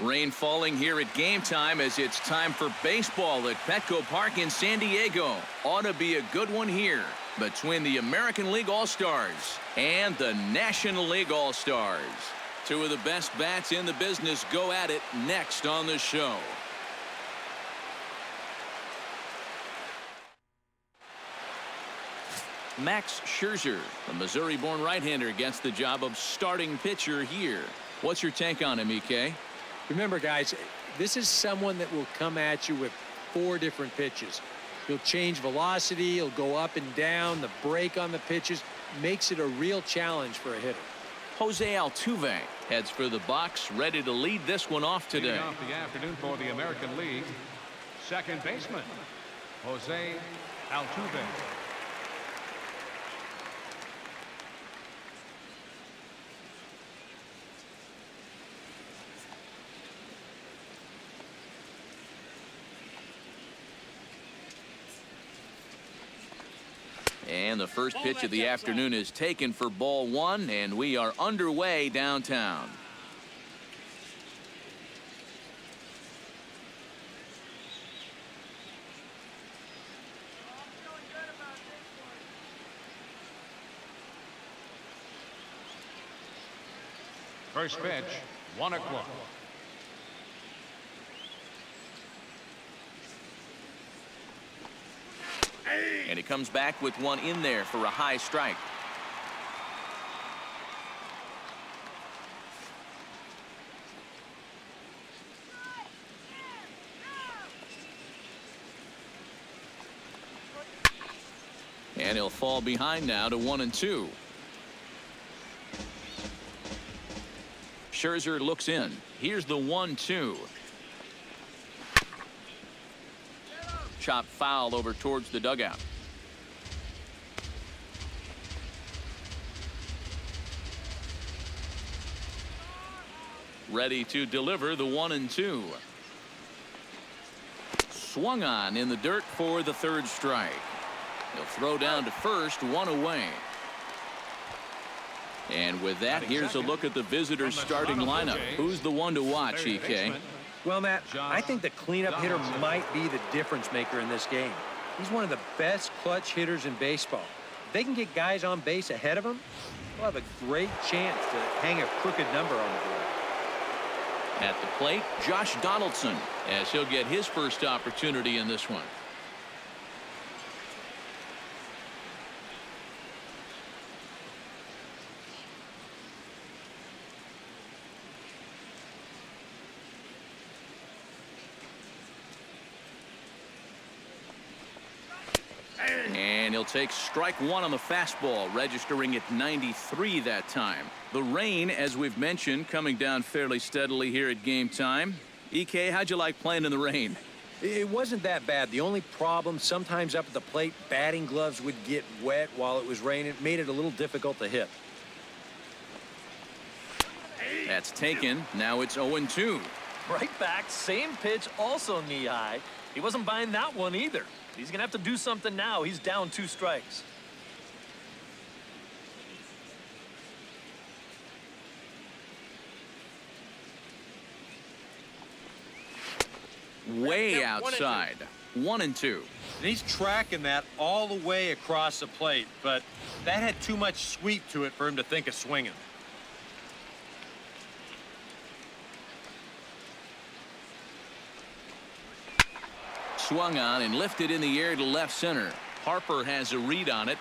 Rain falling here at game time as it's time for baseball at Petco Park in San Diego. Ought to be a good one here between the American League All-Stars and the National League All-Stars. Two of the best bats in the business go at it next on the show. Max Scherzer, the Missouri-born right-hander, gets the job of starting pitcher here. What's your take on him, EK? Remember, guys, this is someone that will come at you with 4 different pitches. He'll change velocity, he'll go up and down, the break on the pitches makes it a real challenge for a hitter. Jose Altuve heads for the box, ready to lead this one off today. Leading off the afternoon for the American League, second baseman, Jose Altuve. And the first pitch of the afternoon is taken for ball 1, and we are underway downtown. First pitch, 1 o'clock. And he comes back with one in there for a high strike. And he'll fall behind now to 1-2. Scherzer looks in. Here's the 1-2. Chop foul over towards the dugout. Ready to deliver the 1-2. Swung on in the dirt for the 3rd strike. He'll throw down to first, 1 away. And with that, here's a look at the visitors' starting lineup. Who's the one to watch, EK? Well, Matt, I think the cleanup hitter might be the difference maker in this game. He's one of the best clutch hitters in baseball. If they can get guys on base ahead of him, they'll have a great chance to hang a crooked number on the board. At the plate, Josh Donaldson, as he'll get his first opportunity in this one. And he'll take strike 1 on the fastball, registering at 93 that time. The rain, as we've mentioned, coming down fairly steadily here at game time. EK, how'd you like playing in the rain? It wasn't that bad. The only problem, sometimes up at the plate, batting gloves would get wet while it was raining. It made it a little difficult to hit. That's taken. Now it's 0-2. Right back, same pitch, also knee high. He wasn't buying that one either. He's going to have to do something now. He's down 2 strikes. Way outside. 1-2. And he's tracking that all the way across the plate, but that had too much sweep to it for him to think of swinging. Swung on and lifted in the air to left center. Harper has a read on it.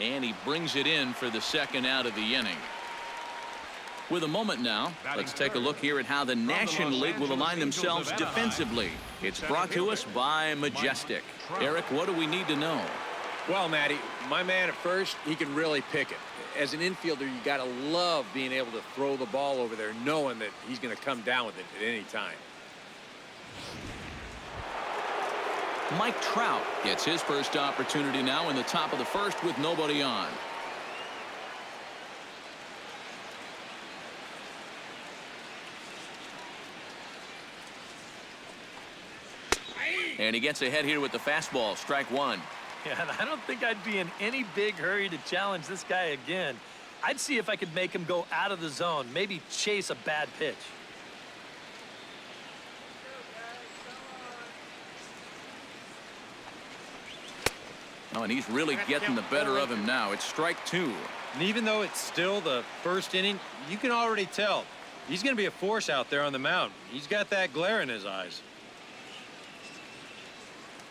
And he brings it in for the 2nd out of the inning. With a moment now, let's take a look here at how the National League will align themselves defensively. It's brought to us by Majestic. Eric, what do we need to know? Well, Matty, my man at first, he can really pick it. As an infielder, you got to love being able to throw the ball over there, knowing that he's going to come down with it at any time. Mike Trout gets his first opportunity now in the top of the 1st with nobody on. And he gets ahead here with the fastball, strike 1. Yeah, and I don't think I'd be in any big hurry to challenge this guy again. I'd see if I could make him go out of the zone, maybe chase a bad pitch. Oh, and he's really getting the better of him now. It's strike two. And even though it's still the first inning, you can already tell he's going to be a force out there on the mound. He's got that glare in his eyes.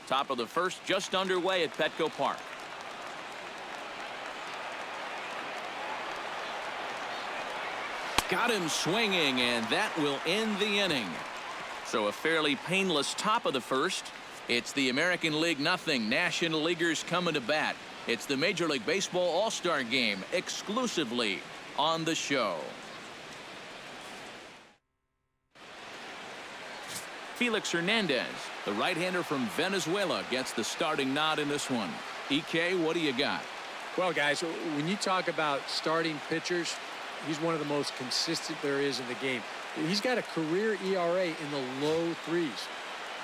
Top of the first just underway at Petco Park. Got him swinging, and that will end the inning. So a fairly painless top of the first. It's the American League nothing. National Leaguers coming to bat. It's the Major League Baseball All-Star Game exclusively on the show. Felix Hernandez, the right-hander from Venezuela, gets the starting nod in this one. EK, what do you got? Well, guys, when you talk about starting pitchers, he's one of the most consistent there is in the game. He's got a career ERA in the low threes.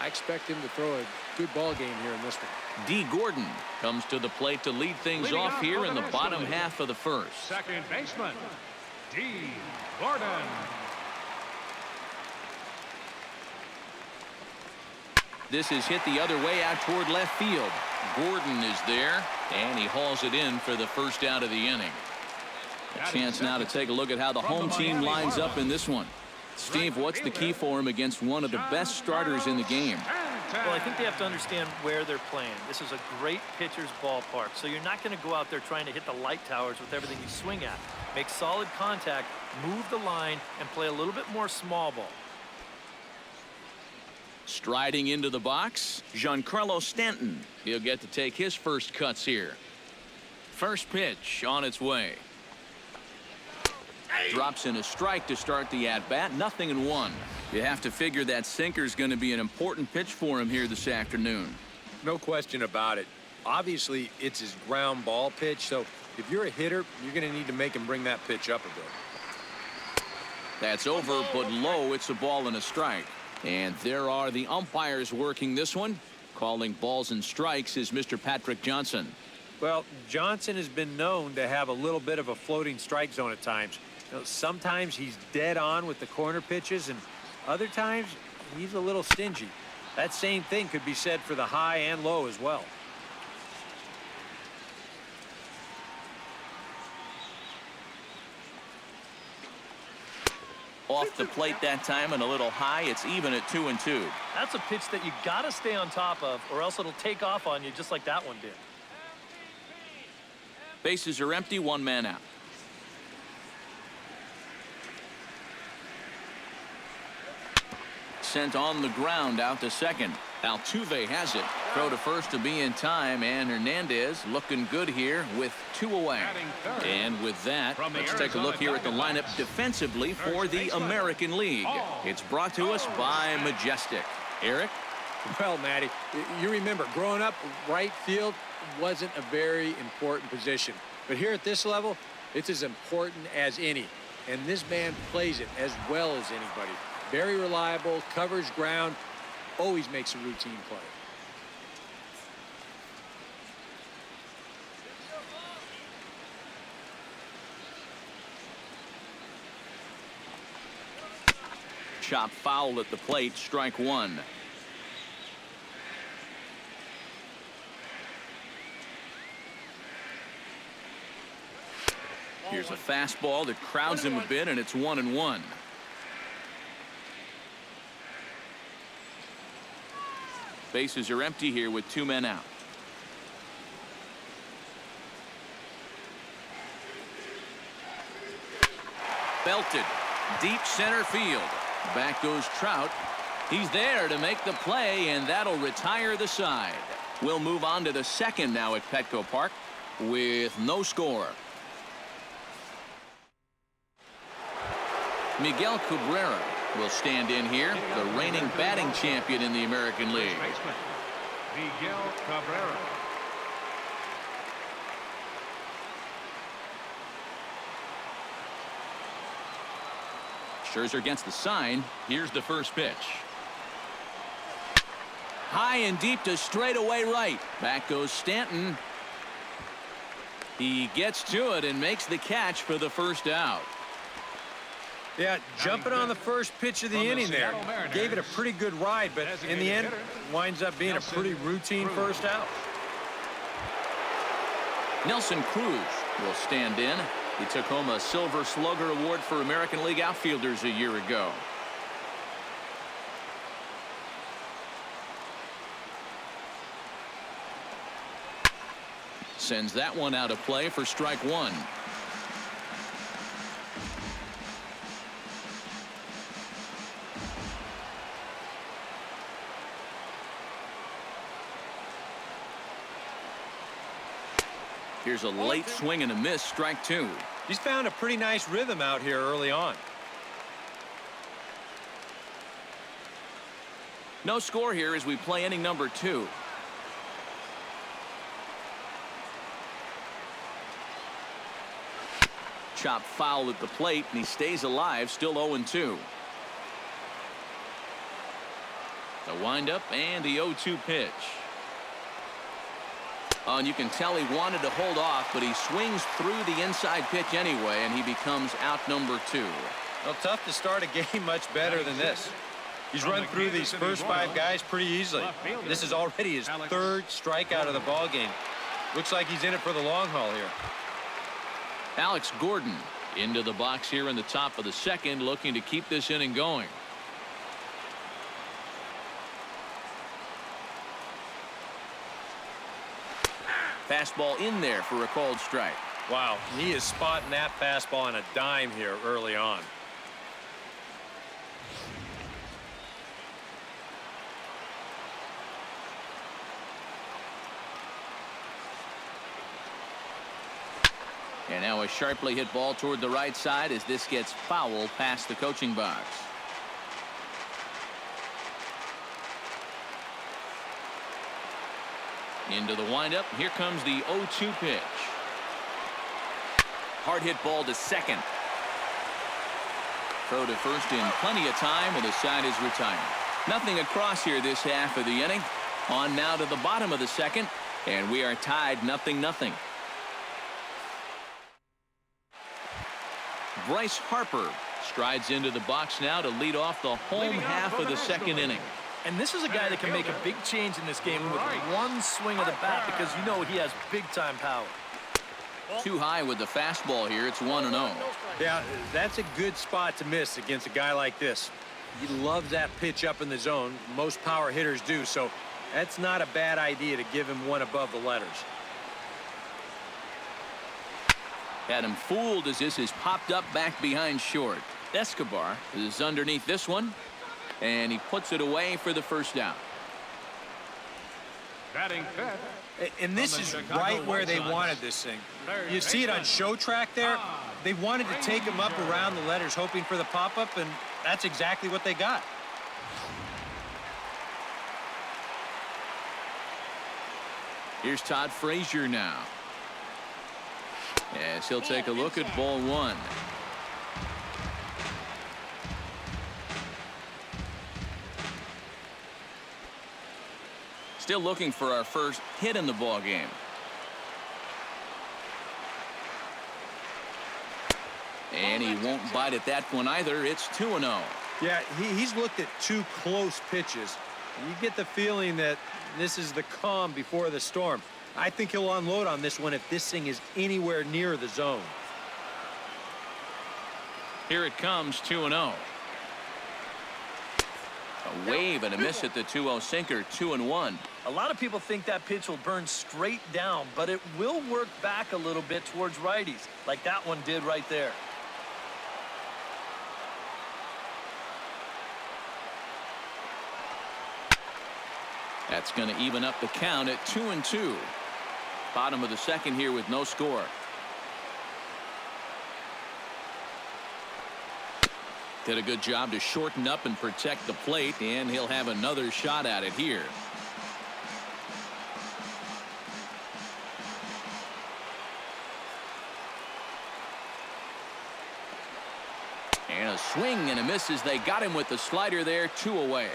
I expect him to throw a good ball game here in this one. D. Gordon comes to the plate to lead things off here in the bottom half of the first. Second baseman, D. Gordon. This is hit the other way out toward left field. Gordon is there, and he hauls it in for the first out of the inning. A chance now to take a look at how the home team lines up in this one. Steve, what's the key for him against one of the best starters in the game? Well, I think they have to understand where they're playing. This is a great pitcher's ballpark, so you're not going to go out there trying to hit the light towers with everything you swing at. Make solid contact, move the line, and play a little bit more small ball. Striding into the box, Giancarlo Stanton. He'll get to take his first cuts here. First pitch on its way. Drops in a strike to start the at-bat. 0-1. You have to figure that sinker's going to be an important pitch for him here this afternoon. No question about it. Obviously, it's his ground ball pitch, so if you're a hitter, you're going to need to make him bring that pitch up a bit. That's over, but low. It's a ball and a strike. And there are the umpires working this one. Calling balls and strikes is Mr. Patrick Johnson. Well, Johnson has been known to have a little bit of a floating strike zone at times. You know, sometimes he's dead on with the corner pitches, and other times he's a little stingy. That same thing could be said for the high and low as well. Off the plate that time and a little high. It's even at 2-2. That's a pitch that you got to stay on top of, or else it'll take off on you just like that one did. Bases are empty, one man out. Sent on the ground out to second. Altuve has it. Throw to first to be in time, and Hernandez looking good here with 2 away. And with that, let's take a look here at the lineup defensively for the American League. It's brought to us by Majestic. Eric? Well, Matty, you remember growing up, right field wasn't a very important position. But here at this level, it's as important as any. And this man plays it as well as anybody. Very reliable, covers ground, always makes a routine play. Chop foul at the plate, strike one. Here's a fastball that crowds him a bit, and it's 1-1. Bases are empty here with 2 men out. Belted. Deep center field. Back goes Trout. He's there to make the play, and that'll retire the side. We'll move on to the second now at Petco Park with no score. Miguel Cabrera will stand in here, the reigning batting champion in the American League. Miguel Cabrera. Scherzer against the sign. Here's the first pitch. High and deep to straightaway right. Back goes Stanton. He gets to it and makes the catch for the first out. Yeah, jumping on the first pitch of the inning there. Gave it a pretty good ride, but in the end, winds up being a pretty routine first out. Nelson Cruz will stand in. He took home a Silver Slugger Award for American League outfielders a year ago. Sends that one out of play for strike one. Here's a late swing and a miss, strike two. He's found a pretty nice rhythm out here early on. No score here as we play inning number two. Chop foul at the plate, and he stays alive, still 0-2. The windup and the 0-2 pitch. Oh, and you can tell he wanted to hold off, but he swings through the inside pitch anyway, and he becomes out number two. Well, tough to start a game much better than this. He's run through these first 5 guys pretty easily. This is already his 3rd strikeout of the ball game. Looks like he's in it for the long haul here. Alex Gordon into the box here in the top of the second, looking to keep this inning going. Fastball in there for a called strike. Wow, he is spotting that fastball on a dime here early on. And now a sharply hit ball toward the right side as this gets foul past the coaching box. Into the windup. Here comes the 0-2 pitch. Hard hit ball to second. Throw to first in plenty of time, and the side is retired. Nothing across here this half of the inning. On now to the bottom of the second, and we are tied 0-0. Bryce Harper strides into the box now to lead off the home half of the second inning. And this is a guy that can make a big change in this game with one swing of the bat, because you know he has big-time power. Too high with the fastball here. It's 1-0. Yeah, that's a good spot to miss against a guy like this. He loves that pitch up in the zone. Most power hitters do, so that's not a bad idea to give him one above the letters. Had him fooled as this is popped up back behind short. Escobar is underneath this one, and he puts it away for the first down. Batting fifth. And this is right where they wanted this thing. You see it on show track there. They wanted to take him up around the letters, hoping for the pop-up, and that's exactly what they got. Here's Todd Frazier now. Yes, he'll take a look at ball one. Still looking for our first hit in the ball game. And he won't bite at that one either. It's 2-0. Yeah, he's looked at 2 close pitches. You get the feeling that this is the calm before the storm. I think he'll unload on this one if this thing is anywhere near the zone. Here it comes, 2-0. A wave and a miss at the 2-0 sinker, 2-1. A lot of people think that pitch will burn straight down, but it will work back a little bit towards righties, like that one did right there. That's going to even up the count at 2-2. Bottom of the second here with no score. Did a good job to shorten up and protect the plate, and he'll have another shot at it here. And a swing and a miss as they got him with the slider there, 2 away.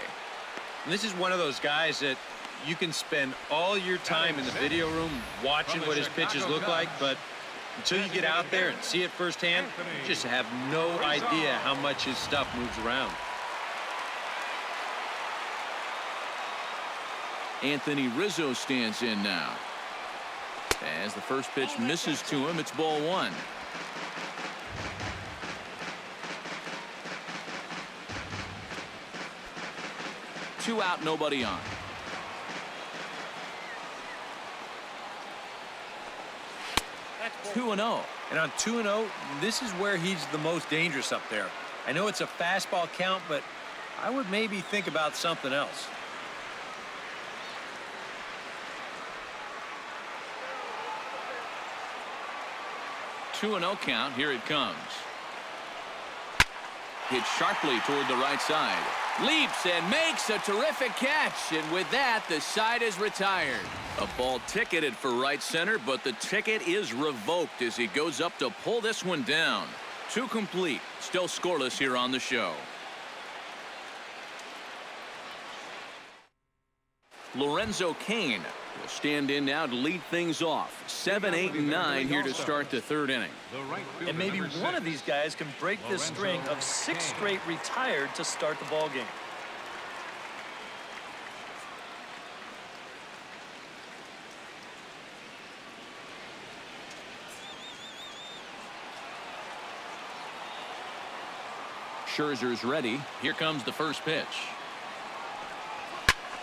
And this is one of those guys that you can spend all your time in the video room watching what his pitches look like, but until you get out there and see it firsthand, you just have no idea how much his stuff moves around. Anthony Rizzo stands in now. As the first pitch misses to him, it's ball one. Two out, nobody on. That's 2-0. And on 2-0, this is where he's the most dangerous up there. I know it's a fastball count, but I would maybe think about something else. Two 2-0 count. Here it comes. Hit sharply toward the right side. Leaps and makes a terrific catch. And with that, the side is retired. A ball ticketed for right center, but the ticket is revoked as he goes up to pull this one down. Two complete. Still scoreless here on the show. Lorenzo Cain will stand in now to lead things off. 7, 8, and 9 here to start the third inning. And maybe one of these guys can break this string of 6 straight retired to start the ball game. Scherzer's ready. Here comes the first pitch.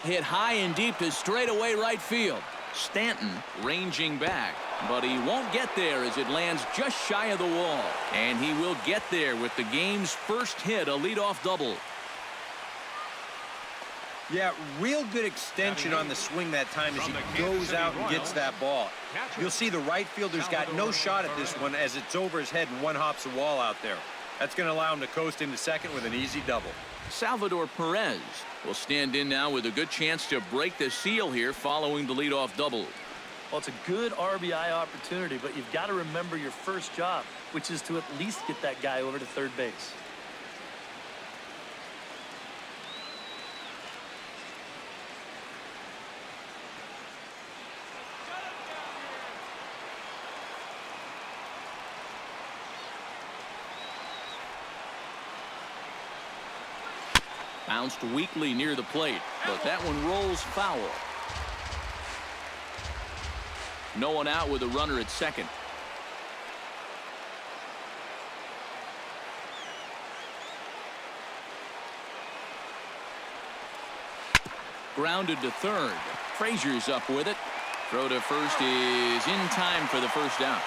Hit high and deep to straightaway right field. Stanton ranging back, but he won't get there as it lands just shy of the wall. And he will get there with the game's first hit, a leadoff double. Yeah, real good extension on the swing that time as he goes out and gets that ball. You'll see the right fielder's got no shot at this one as it's over his head and one hops the wall out there. That's going to allow him to coast into second with an easy double. Salvador Perez will stand in now with a good chance to break the seal here following the leadoff double. Well, it's a good RBI opportunity, but you've got to remember your first job, which is to at least get that guy over to third base. Bounced weakly near the plate, but that one rolls foul. No one out with a runner at second. Grounded to third. Frazier's up with it. Throw to first is in time for the first down.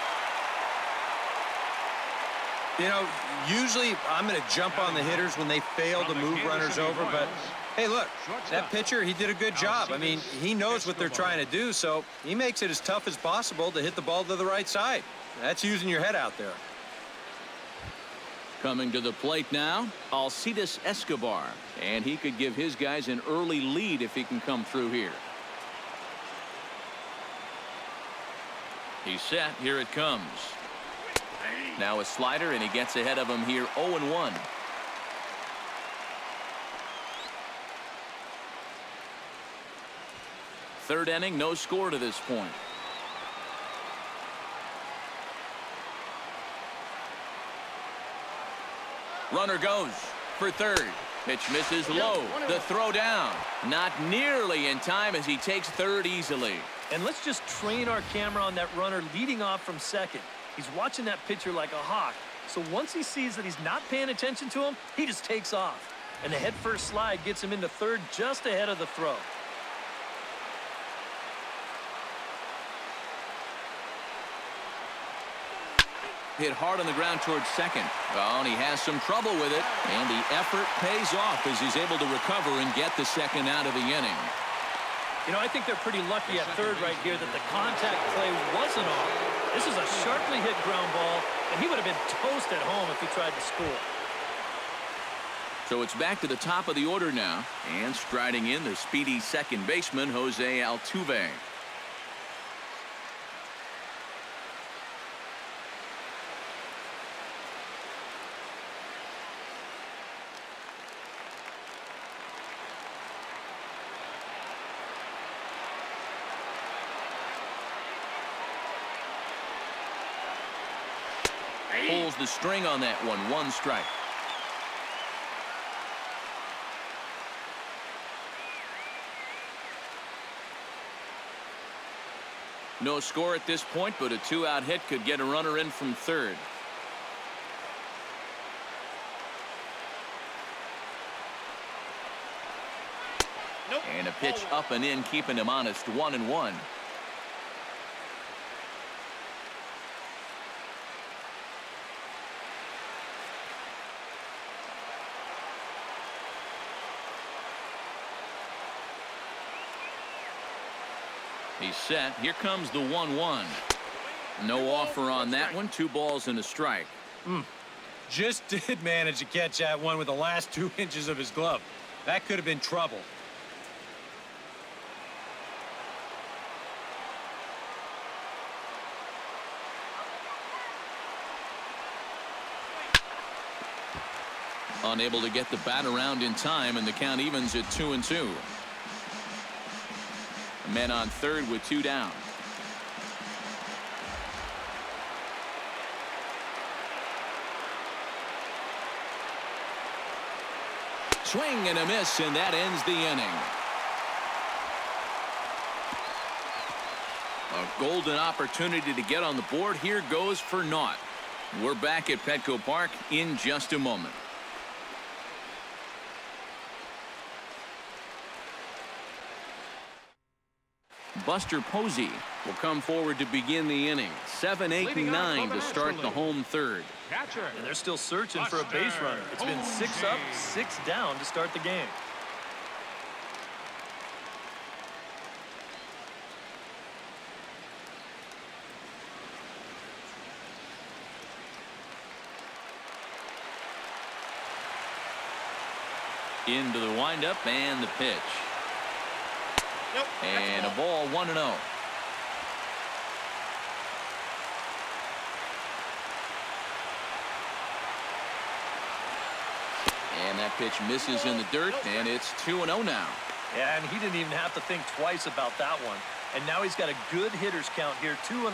You know, usually I'm going to jump on the hitters when they fail to move runners over, but hey, look, that pitcher, he did a good job. I mean, he knows what they're trying to do, so he makes it as tough as possible to hit the ball to the right side. That's using your head out there. Coming to the plate now, Alcides Escobar, and he could give his guys an early lead if he can come through here. He's set. Here it comes. Now a slider, and he gets ahead of him here 0-1. Third inning, no score to this point. Runner goes for third. Pitch misses low. The throw down. Not nearly in time as he takes third easily. And let's just train our camera on that runner leading off from second. He's watching that pitcher like a hawk. So once he sees that he's not paying attention to him, he just takes off. And the head-first slide gets him into third just ahead of the throw. Hit hard on the ground towards second. Oh, and he has some trouble with it. And the effort pays off as he's able to recover and get the second out of the inning. You know, I think they're pretty lucky at third right here that the contact play wasn't on. This is a sharply hit ground ball, and he would have been toast at home if he tried to score. So it's back to the top of the order now, and striding in the speedy second baseman, Jose Altuve. Pulls the string on that one. One strike. No score at this point, but a two-out hit could get a runner in from third. Nope. And a pitch up and in, keeping him honest, 1-1. He's set. Here comes the 1-1. No offer on that one. 2 balls and a strike. Just did manage to catch that one with the last 2 inches of his glove. That could have been trouble. Unable to get the bat around in time, and the count evens at 2-2. Men on third with 2 down. Swing and a miss, and that ends the inning. A golden opportunity to get on the board here goes for naught. We're back at Petco Park in just a moment. Buster Posey will come forward to begin the inning. 7, 8, and 9 to start the home third. And they're still searching for a base runner. It's been 6 up, 6 down to start the game. Into the windup and the pitch. Nope. And a ball, 1-0. And that pitch misses in the dirt, and it's 2-0 now. Yeah, and he didn't even have to think twice about that one. And now he's got a good hitter's count here, 2-0.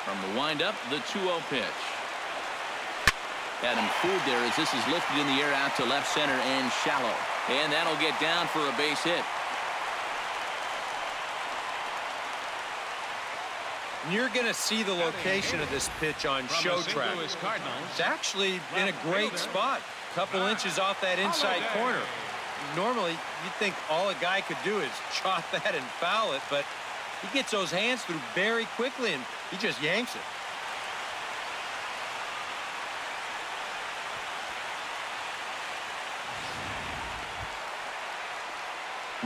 From the windup, the 2-0 pitch. Had him fooled there as this is lifted in the air out to left center and shallow. And that'll get down for a base hit. You're going to see the location of this pitch on show track. It's actually in a great spot. A couple inches off that inside corner. Normally, you'd think all a guy could do is chop that and foul it, but he gets those hands through very quickly, and he just yanks it.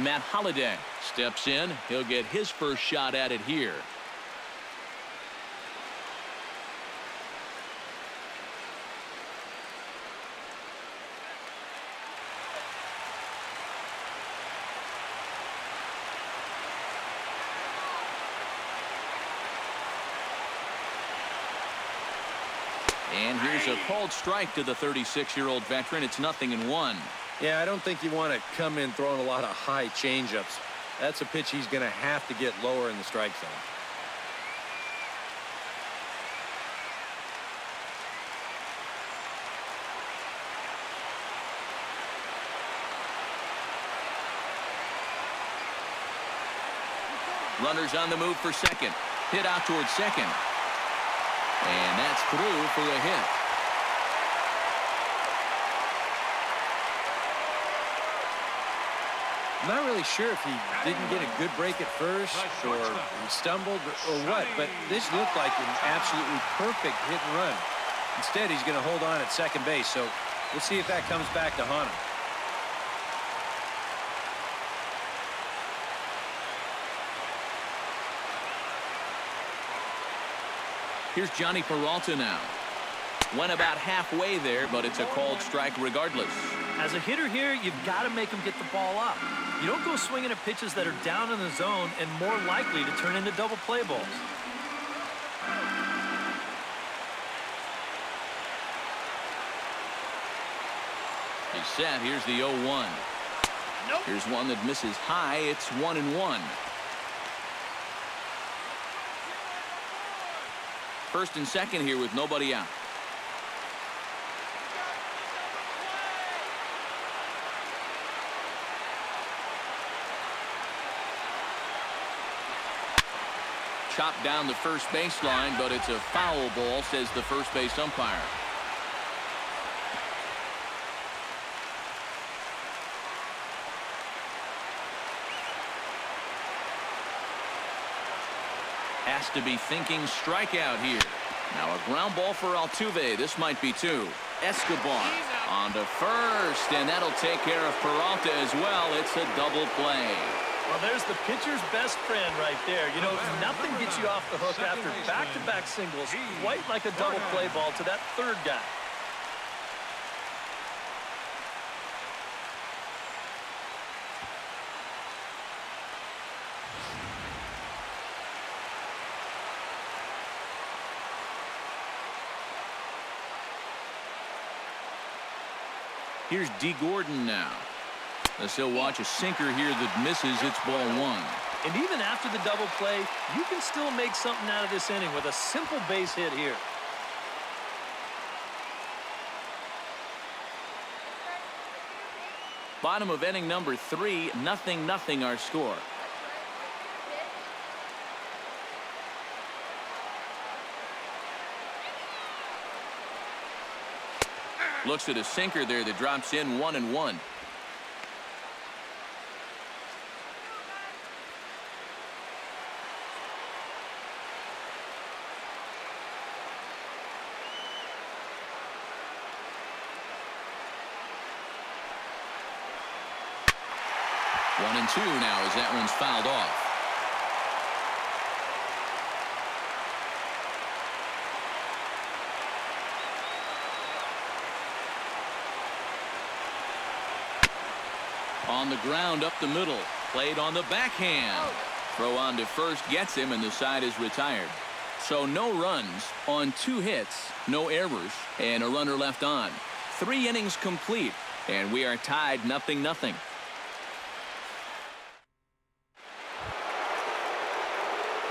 Matt Holliday steps in. He'll get his first shot at it here. And here's a called strike to the 36-year-old veteran. It's 0-1. Yeah, I don't think you want to come in throwing a lot of high changeups. That's a pitch he's going to have to get lower in the strike zone. Runners on the move for second. Hit out towards second. And that's through for a hit. I'm not really sure if he didn't get a good break at first or he stumbled or what, but this looked like an absolutely perfect hit and run. Instead, he's going to hold on at second base, so we'll see if that comes back to haunt him. Here's Johnny Peralta now. Went about halfway there, but it's a called strike regardless. As a hitter here, you've got to make him get the ball up. You don't go swinging at pitches that are down in the zone and more likely to turn into double play balls. He's set. Here's the 0-1. Nope. Here's one that misses high. It's 1-1. First and second here with nobody out. Chopped down the first baseline, but it's a foul ball, says the first base umpire. Has to be thinking strikeout here. Now a ground ball for Altuve. This might be two. Escobar on to first, and that'll take care of Peralta as well. It's a double play. Well, there's the pitcher's best friend right there. You know, nothing gets you off the hook after back-to-back singles, quite like a double play ball to that third guy. Here's D. Gordon now. As he'll watch a sinker here that misses. It's ball one. And even after the double play, you can still make something out of this inning with a simple base hit here. Bottom of inning number 3, 0-0 our score. Looks at a sinker there that drops in 1-1. One and two now as that one's fouled off. On the ground up the middle. Played on the backhand. Throw on to first gets him, and the side is retired. So no runs on 2 hits, no errors, and a runner left on. 3 innings complete, and we are tied 0-0.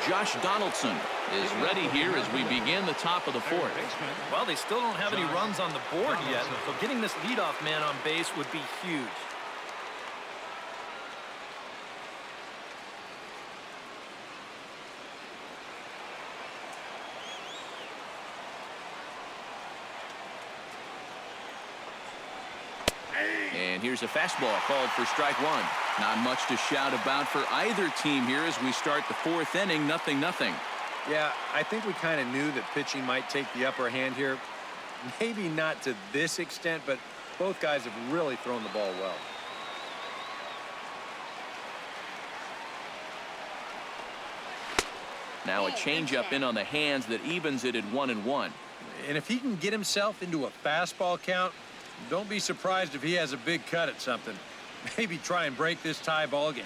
Josh Donaldson is ready here as we begin the top of the 4th. Well, they still don't have any runs on the board yet, so getting this leadoff man on base would be huge. And here's a fastball called for strike one. Not much to shout about for either team here as we start the 4th inning, 0-0. Yeah, I think we kind of knew that pitching might take the upper hand here. Maybe not to this extent, but both guys have really thrown the ball well. Now a changeup in on the hands that evens it at 1-1. And if he can get himself into a fastball count, don't be surprised if he has a big cut at something. Maybe try and break this tie ball game.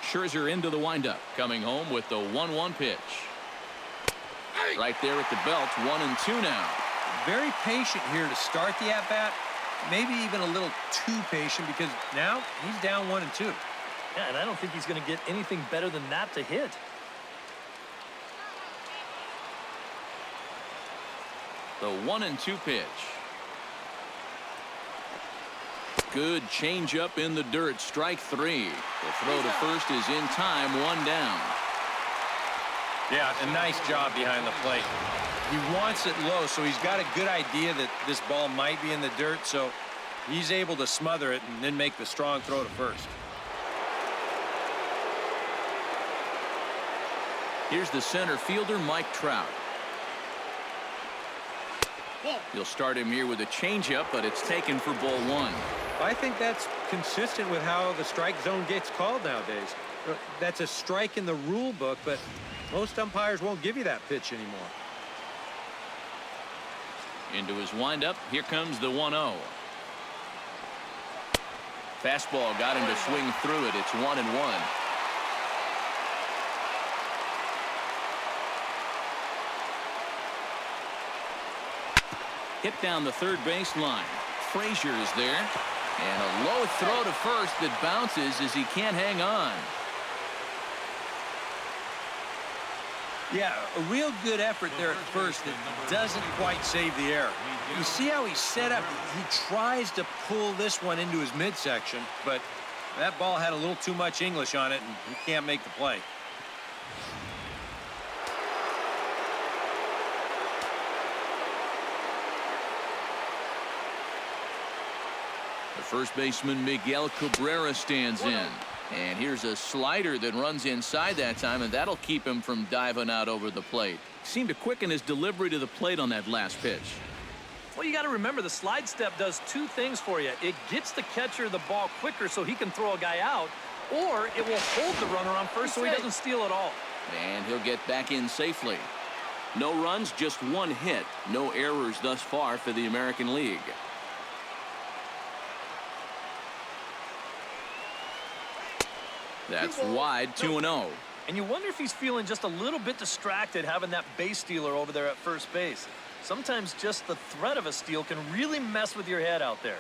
Scherzer into the windup, coming home with the 1-1 pitch. Right there at the belt, 1-2 now. Very patient here to start the at-bat. Maybe even a little too patient because now he's down 1-2. Yeah, and I don't think he's going to get anything better than that to hit. The 1-2 pitch. Good changeup in the dirt. Strike 3. The throw to first is in time. 1 down. Yeah, a nice job behind the plate. He wants it low, so he's got a good idea that this ball might be in the dirt, so he's able to smother it and then make the strong throw to first. Here's the center fielder, Mike Trout. You'll start him here with a changeup, but it's taken for ball 1. I think that's consistent with how the strike zone gets called nowadays. That's a strike in the rule book, but most umpires won't give you that pitch anymore. Into his windup. Here comes the 1-0. Fastball got him to swing through it. It's 1-1. Hit down the third baseline. Frazier is there. And a low throw to first that bounces as he can't hang on. Yeah, a real good effort there at first that doesn't quite save the error. You see how he's set up? He tries to pull this one into his midsection, but That ball had a little too much English on it, and he can't make the play. The first baseman, Miguel Cabrera, stands in. And here's a slider that runs inside that time, and that'll keep him from diving out over the plate. Seemed to quicken his delivery to the plate on that last pitch. Well, you got to remember the slide step does two things for you. It gets the catcher the ball quicker so he can throw a guy out, or it will hold the runner on first so he doesn't steal at all. And he'll get back in safely. No runs, just one hit. No errors thus far for the American League. That's wide, 2-0. And you wonder if he's feeling just a little bit distracted having that base stealer over there at first base. Sometimes just the threat of a steal can really mess with your head out there.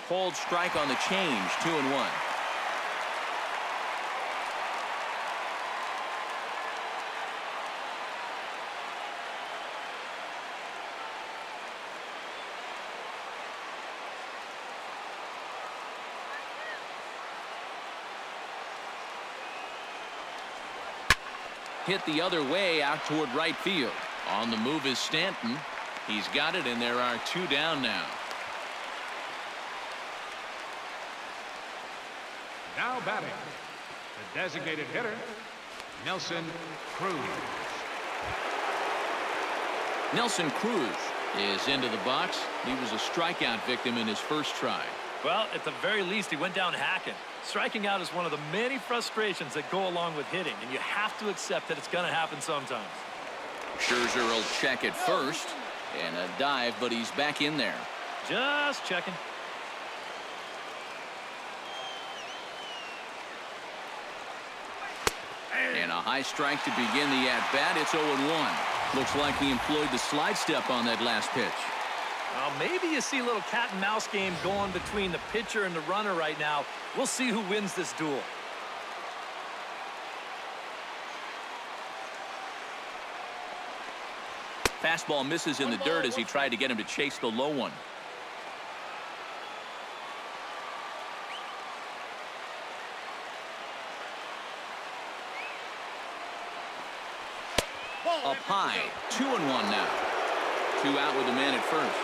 Cold strike on the change, 2-1. Hit the other way out toward right field. On the move is Stanton. He's got it, and there are two down now. Now batting, the designated hitter, Nelson Cruz. Nelson Cruz is into the box. He was a strikeout victim in his first try. Well, at the very least, he went down hacking. Striking out is one of the many frustrations that go along with hitting, and you have to accept that it's going to happen sometimes. Scherzer will check at first, and a dive, but he's back in there. Just checking. And a high strike to begin the at-bat. It's 0-1. Looks like he employed the slide step on that last pitch. Well, maybe you see a little cat and mouse game going between the pitcher and the runner right now. We'll see who wins this duel. Fastball misses in the dirt as he tried to get him to chase the low one. Up high, 2-1 now. 2 out with a man at first.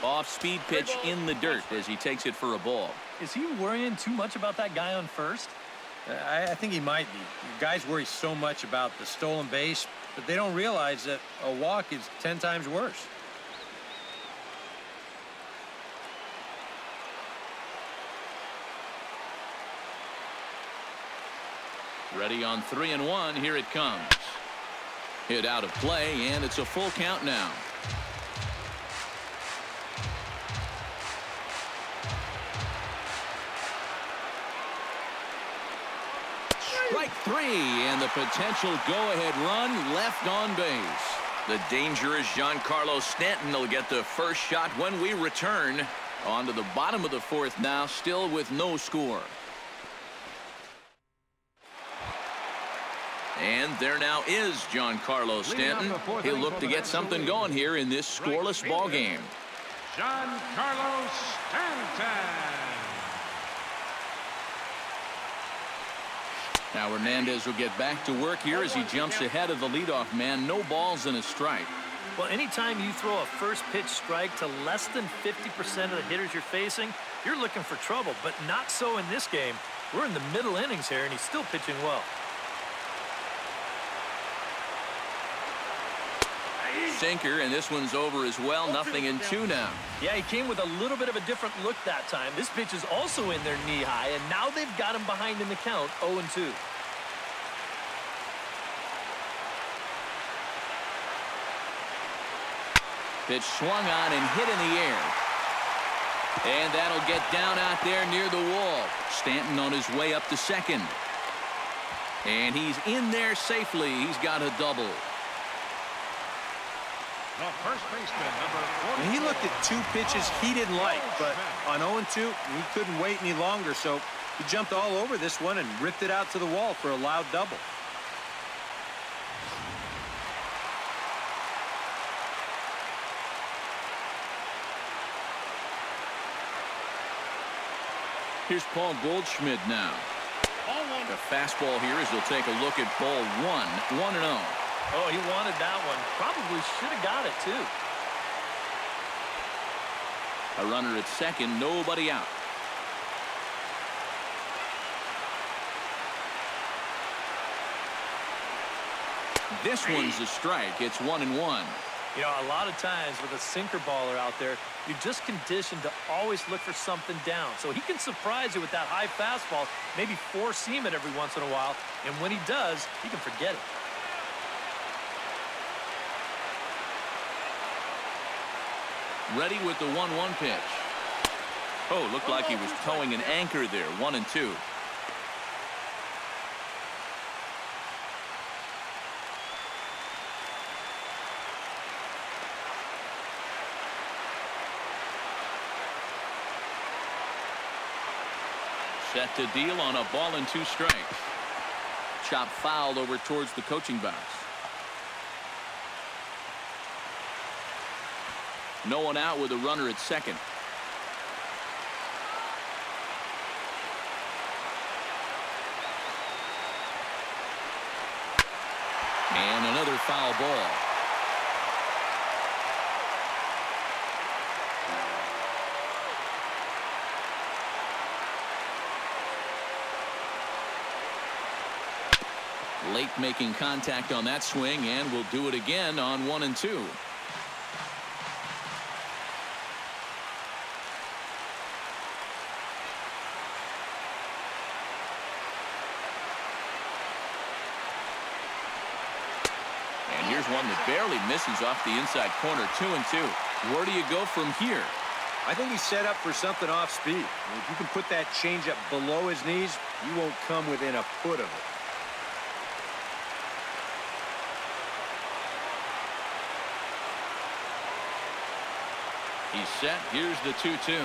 Off-speed pitch in the dirt as he takes it for a ball. Is he worrying too much about that guy on first? I think he might be. Guys worry so much about the stolen base, but they don't realize that a walk is 10 times worse. Ready on 3-1. Here it comes. Hit out of play, and it's a full count now. Strike 3, and the potential go-ahead run left on base. The dangerous Giancarlo Stanton will get the first shot when we return. On to the bottom of the fourth now, still with no score. And there now is Giancarlo Stanton. He'll look to get something going here in this scoreless ball game. Giancarlo Stanton. Now Hernandez will get back to work here as he jumps ahead of the leadoff man. No balls and a strike. Well, anytime you throw a first pitch strike to less than 50% of the hitters you're facing, you're looking for trouble, but not so in this game. We're in the middle innings here, and he's still pitching well. Sinker, and this one's over as well. 0-2 now. Yeah, he came with a little bit of a different look that time. This pitch is also in there knee-high, and now they've got him behind in the count, 0-2. Pitch swung on and hit in the air. And that'll get down out there near the wall. Stanton on his way up to second. And he's in there safely. He's got a double. The first baseman, number 44. He looked at 2 pitches he didn't like, but on 0-2, he couldn't wait any longer, so He jumped all over this one and ripped it out to the wall for a loud double. Here's Paul Goldschmidt now. Ball one. The fastball here as he'll take a look at ball 1-0. Oh, he wanted that one. Probably should have got it, too. A runner at second, nobody out. This one's a strike. It's 1-1. You know, a lot of times with a sinker baller out there, you're just conditioned to always look for something down. So he can surprise you with that high fastball, maybe four-seam it every once in a while, and when he does, you can forget it. Ready with the 1-1 pitch. Oh, looked like he was towing an anchor there. 1-2. Set to deal on a ball and 2 strikes. Chop fouled over towards the coaching box. No one out with a runner at second. And another foul ball. Late making contact on that swing, and will do it again on 1-2. And here's one that barely misses off the inside corner. 2-2. Where do you go from here? I think he's set up for something off speed. If you can put that changeup below his knees, you won't come within a foot of it. He's set. Here's the 2-2.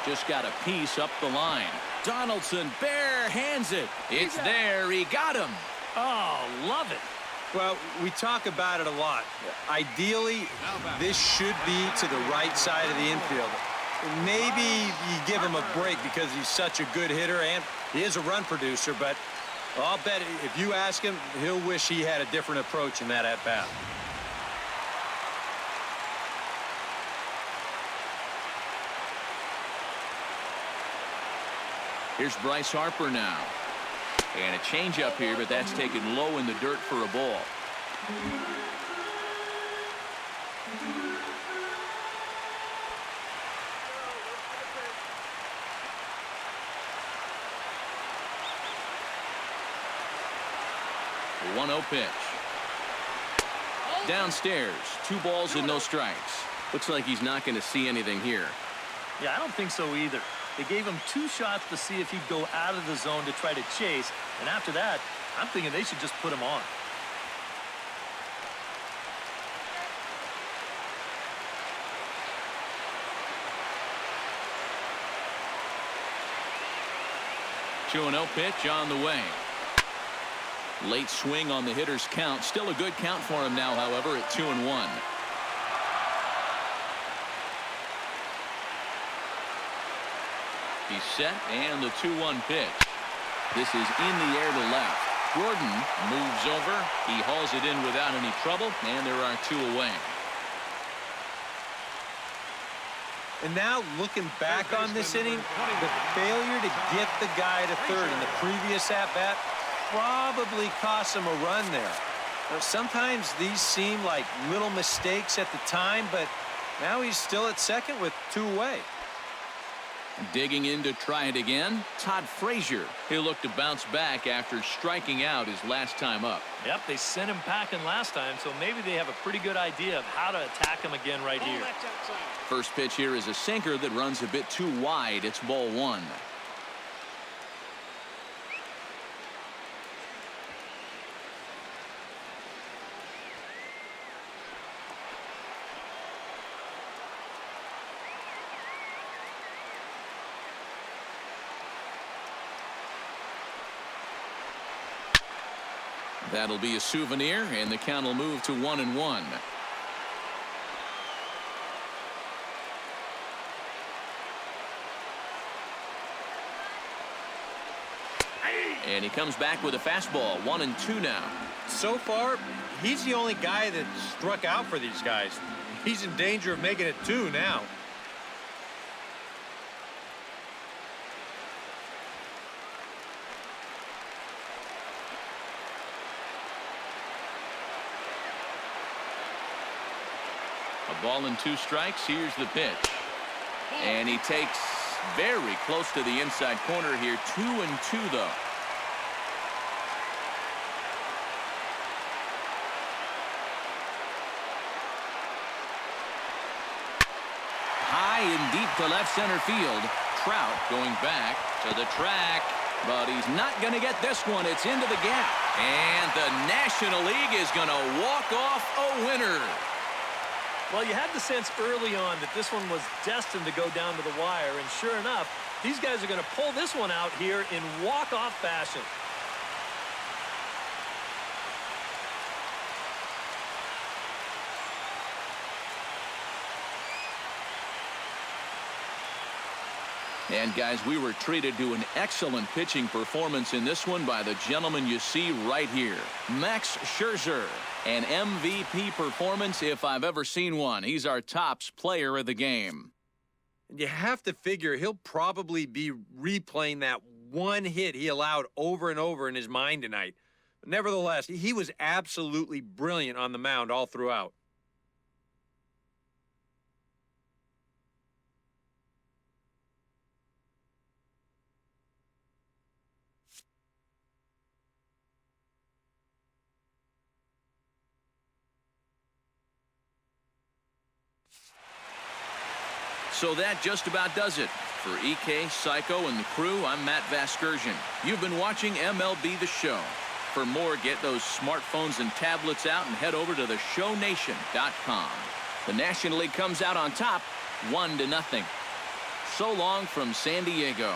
Just got a piece up the line. Donaldson bare hands it. It's there. He got him. Oh, love it. Well, we talk about it a lot. Ideally, this should be to the right side of the infield. Maybe you give him a break because he's such a good hitter and he is a run producer, but I'll bet if you ask him, he'll wish he had a different approach in that at-bat. Here's Bryce Harper now. And a changeup here, but that's taken low in the dirt for a ball. The 1-0 pitch. Downstairs, 2 balls and no strikes. Looks like he's not going to see anything here. Yeah, I don't think so either. They gave him 2 shots to see if he'd go out of the zone to try to chase. And after that, I'm thinking they should just put him on. Two 2-0 pitch on the way. Late swing on the hitter's count. Still a good count for him now, however, at 2-1. He's set, and the 2-1 pitch. This is in the air to left. Gordon moves over. He hauls it in without any trouble, and there are 2 away. And now looking back on this inning, the failure to get the guy to third in the previous at-bat probably cost him a run there. Now, sometimes these seem like little mistakes at the time, but now he's still at second with 2 away. Digging in to try it again, Todd Frazier. He'll look to bounce back after striking out his last time up. Yep, they sent him packing last time, so maybe they have a pretty good idea of how to attack him again right here. First pitch here is a sinker that runs a bit too wide. It's ball 1. That'll be a souvenir, and the count will move to 1-1. And he comes back with a fastball. 1-2 now. So far, he's the only guy that struck out for these guys. He's in danger of making it 2 now. A ball and 2 strikes. Here's the pitch. And he takes very close to the inside corner here. 2-2 though. High and deep to left center field. Trout going back to the track, but he's not going to get this one. It's into the gap, and the National League is going to walk off a winner. Well, you had the sense early on that this one was destined to go down to the wire, and sure enough, these guys are going to pull this one out here in walk-off fashion. And guys, we were treated to an excellent pitching performance in this one by the gentleman you see right here, Max Scherzer. An MVP performance if I've ever seen one. He's our tops player of the game. You have to figure he'll probably be replaying that one hit he allowed over and over in his mind tonight. But nevertheless, he was absolutely brilliant on the mound all throughout. So that just about does it. For EK, Psycho, and the crew, I'm Matt Vasgersian. You've been watching MLB The Show. For more, get those smartphones and tablets out and head over to theshownation.com. The National League comes out on top, 1-0. So long from San Diego.